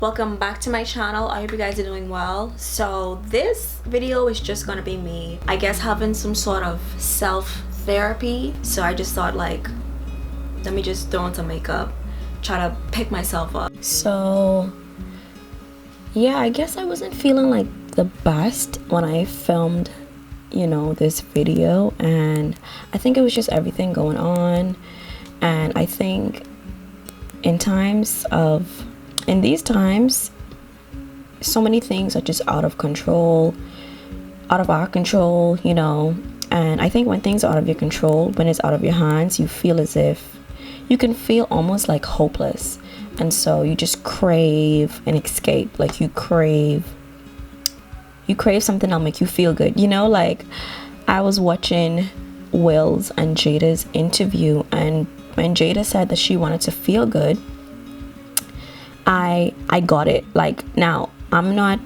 Welcome back to my channel. I hope you guys are doing well. So this video is just gonna be me, I guess, having some sort of self-therapy. So I just thought, like, let me just throw on some makeup, try to pick myself up. So yeah, I guess I wasn't feeling like the best when I filmed, you know, this video, and I think it was just everything going on. And I think in these times, so many things are just out of control, out of our control, you know. And I think when things are out of your control, when it's out of your hands, you feel as if you can feel almost like hopeless. And so you just crave an escape. Like you crave something that'll make you feel good, you know. Like I was watching Will's and Jada's interview, and when Jada said that she wanted to feel good, I got it. Like, now I'm not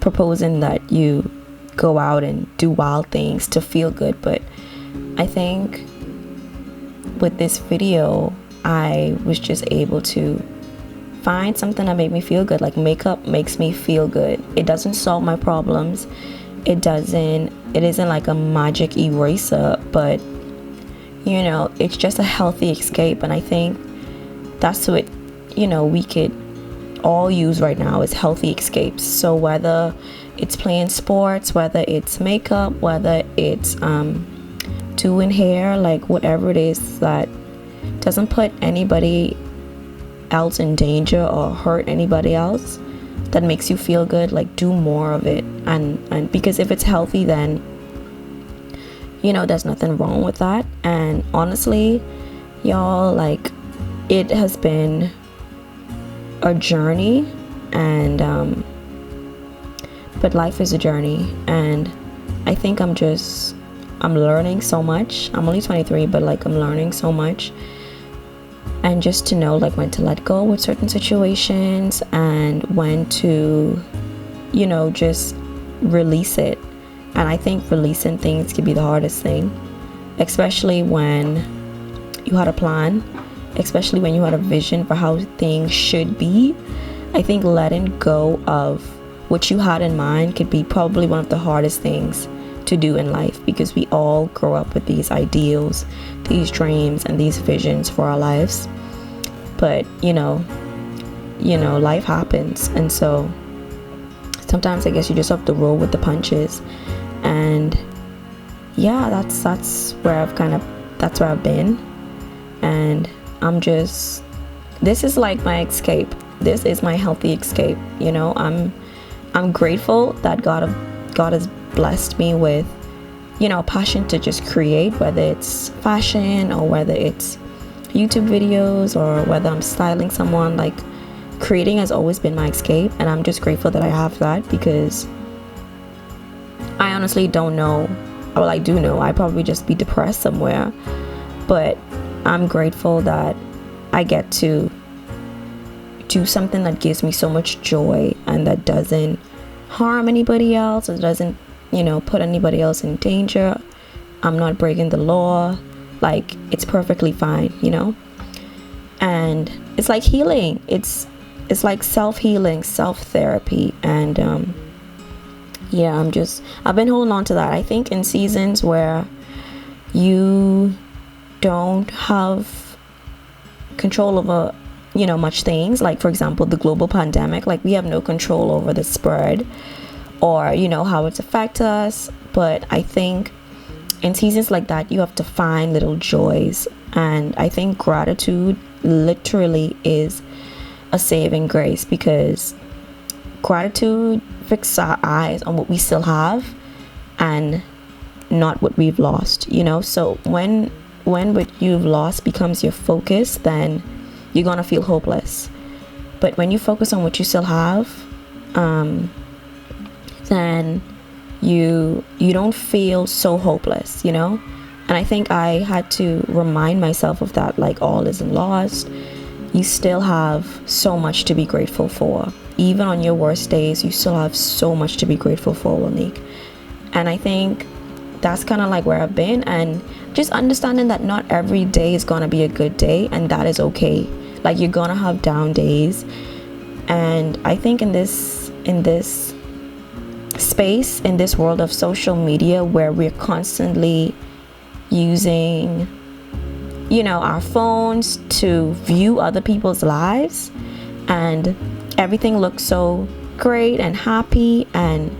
proposing that you go out and do wild things to feel good, but I think with this video I was just able to find something that made me feel good. Like, makeup makes me feel good. It doesn't solve my problems, it isn't like a magic eraser, but you know, it's just a healthy escape. And I think that's what, you know, we could all use right now, is healthy escapes. So whether it's playing sports, whether it's makeup, whether it's doing hair, like whatever it is that doesn't put anybody else in danger or hurt anybody else, that makes you feel good, like do more of it. And because if it's healthy, then you know there's nothing wrong with that. And honestly, y'all, like, it has been a journey, and but life is a journey, and I think I'm learning so much. I'm only 23, but like I'm learning so much, and just to know like when to let go with certain situations and when to, you know, just release it. And I think releasing things can be the hardest thing, especially when you had a plan, especially when you had a vision for how things should be. I think letting go of what you had in mind could be probably one of the hardest things to do in life, because we all grow up with these ideals, these dreams, and these visions for our lives. But you know, life happens, and so sometimes I guess you just have to roll with the punches. And yeah, that's where I've been, and this is like my escape. This is my healthy escape, you know. I'm grateful that God has blessed me with, you know, a passion to just create, whether it's fashion or whether it's YouTube videos or whether I'm styling someone. Like, creating has always been my escape, and I'm just grateful that I have that, because I honestly don't know. Well, I do know I'd probably just be depressed somewhere, but I'm grateful that I get to do something that gives me so much joy and that doesn't harm anybody else, or doesn't, you know, put anybody else in danger. I'm not breaking the law. Like, it's perfectly fine, you know. And it's like healing. It's like self-healing, self-therapy. And yeah, I've been holding on to that. I think in seasons where you don't have control over, you know, much things, like for example the global pandemic, like we have no control over the spread or, you know, how it's affect us. But I think in seasons like that, you have to find little joys, and I think gratitude literally is a saving grace, because gratitude fixes our eyes on what we still have and not what we've lost, you know. So when what you've lost becomes your focus, then you're gonna feel hopeless. But when you focus on what you still have, then you don't feel so hopeless, you know. And I think I had to remind myself of that. Like, all isn't lost. You still have so much to be grateful for. Even on your worst days, you still have so much to be grateful for, Wilnique. And I think that's kind of like where I've been, and just understanding that not every day is gonna be a good day, and that is okay. Like, you're gonna have down days, And I think in this space, in this world of social media, where we're constantly using, you know, our phones to view other people's lives, and everything looks so great and happy and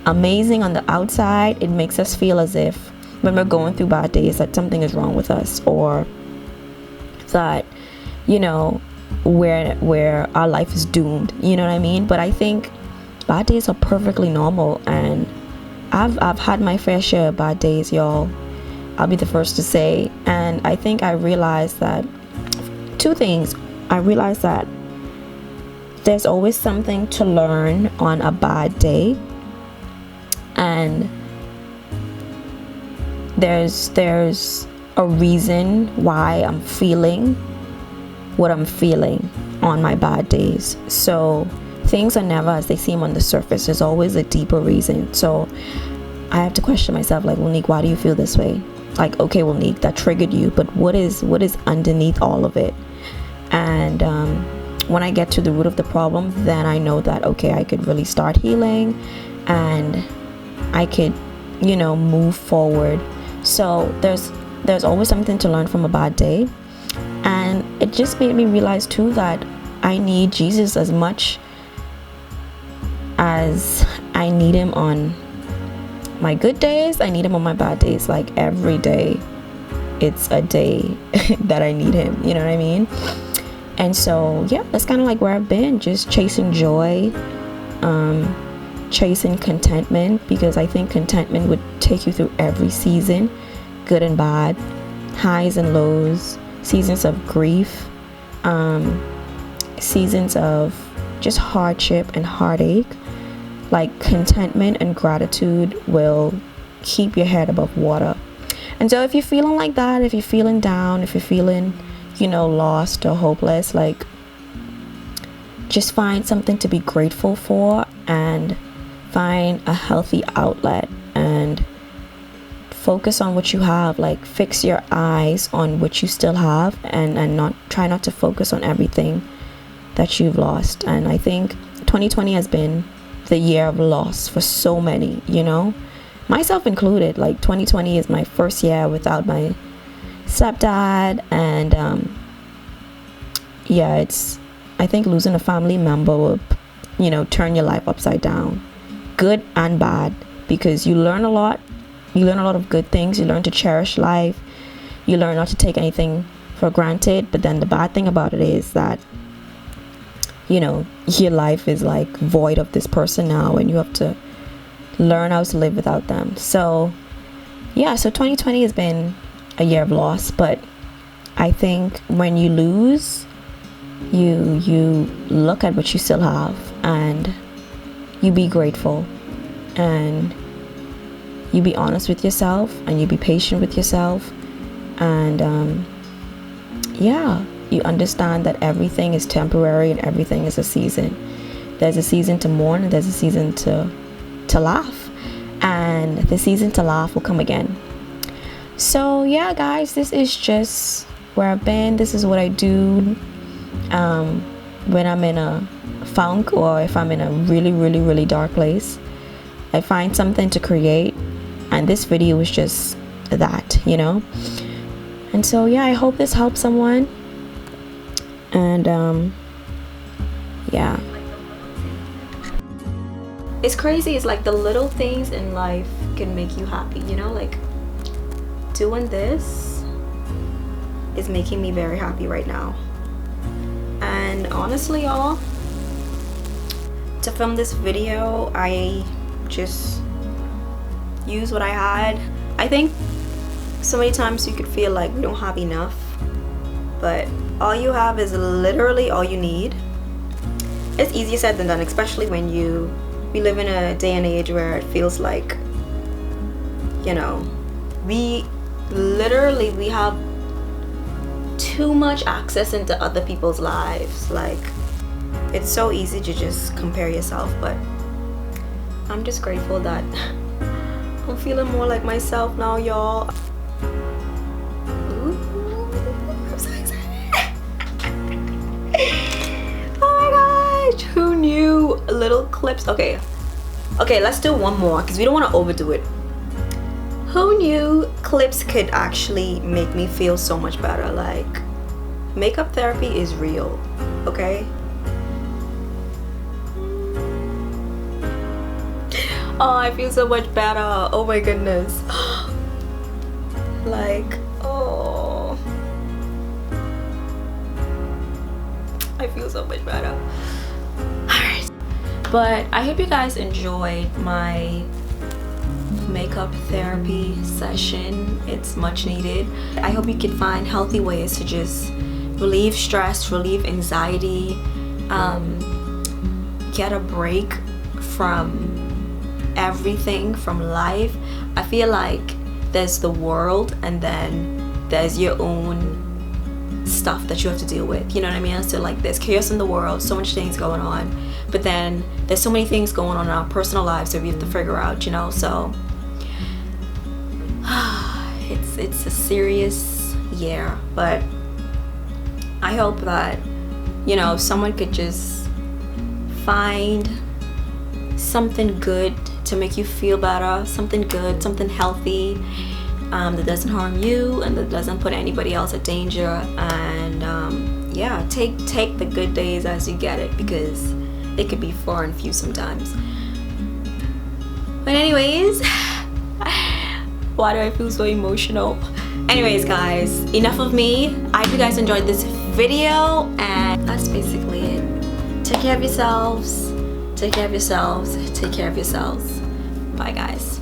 amazing on the outside, it makes us feel as if when we're going through bad days that something is wrong with us, or that, you know, where our life is doomed, you know what I mean? But I think bad days are perfectly normal, and I've had my fair share of bad days, y'all. I'll be the first to say. And I think I realized that two things. I realized that there's always something to learn on a bad day, and there's a reason why I'm feeling what I'm feeling on my bad days. So things are never as they seem on the surface. There's always a deeper reason. So I have to question myself, like, Wilnique, why do you feel this way? Like, okay, Wilnique, that triggered you, but what is underneath all of it? And when I get to the root of the problem, then I know that, okay, I could really start healing, and I could, you know, move forward. So there's always something to learn from a bad day. And it just made me realize too that I need Jesus as much as I need him on my good days. I need him on my bad days. Like, every day it's a day that I need him, you know what I mean? And so yeah, that's kind of like where I've been, just chasing joy, chasing contentment, because I think contentment would take you through every season, good and bad, highs and lows, seasons of grief, seasons of just hardship and heartache. Like, contentment and gratitude will keep your head above water. And so if you're feeling like that, if you're feeling down, if you're feeling, you know, lost or hopeless, like, just find something to be grateful for, and find a healthy outlet, and focus on what you have. Like, fix your eyes on what you still have, and try not to focus on everything that you've lost. And I think 2020 has been the year of loss for so many, you know, myself included. Like, 2020 is my first year without my stepdad, and yeah, it's, I think losing a family member will, you know, turn your life upside down, good and bad, because you learn a lot. You learn a lot of good things. You learn to cherish life. You learn not to take anything for granted. But then the bad thing about it is that, you know, your life is like void of this person now, and you have to learn how to live without them. So yeah, so 2020 has been a year of loss. But I think when you lose, you look at what you still have, and you be grateful, and you be honest with yourself, and you be patient with yourself, and yeah, you understand that everything is temporary and everything is a season. There's a season to mourn, and there's a season to laugh, and the season to laugh will come again. So yeah, guys, this is just where I've been. This is what I do when I'm in a funk, or if I'm in a really, really, really dark place. I find something to create, and this video was just that, you know. And so yeah, I hope this helps someone. And yeah, it's crazy. It's like the little things in life can make you happy, you know. Like, doing this is making me very happy right now. And honestly, y'all, to film this video, I just used what I had. I think so many times you could feel like we don't have enough, but all you have is literally all you need. It's easier said than done, especially when we live in a day and age where it feels like, you know, we have too much access into other people's lives. Like, it's so easy to just compare yourself. But I'm just grateful that I'm feeling more like myself now, y'all. Ooh, I'm so excited. Oh my gosh. little clips. Okay, let's do one more because we don't want to overdo it. Who knew clips could actually make me feel so much better? Like, makeup therapy is real, okay? Oh, I feel so much better. Oh my goodness. Like, oh, I feel so much better. Alright, but I hope you guys enjoyed my makeup therapy session. It's much needed. I hope you can find healthy ways to just relieve stress, relieve anxiety, get a break from everything, from life. I feel like there's the world and then there's your own stuff that you have to deal with, you know what I mean? So like, there's chaos in the world, so much things going on, but then there's so many things going on in our personal lives that we have to figure out, you know? So it's a serious year, but I hope that, you know, someone could just find something good to make you feel better, something good, something healthy, that doesn't harm you and that doesn't put anybody else at danger. And yeah, take the good days as you get it, because it could be far and few sometimes. But anyways, why do I feel so emotional? Anyways guys, enough of me. I hope you guys enjoyed this video, and that's basically it. Take care of yourselves. Take care of yourselves. Take care of yourselves. Bye guys.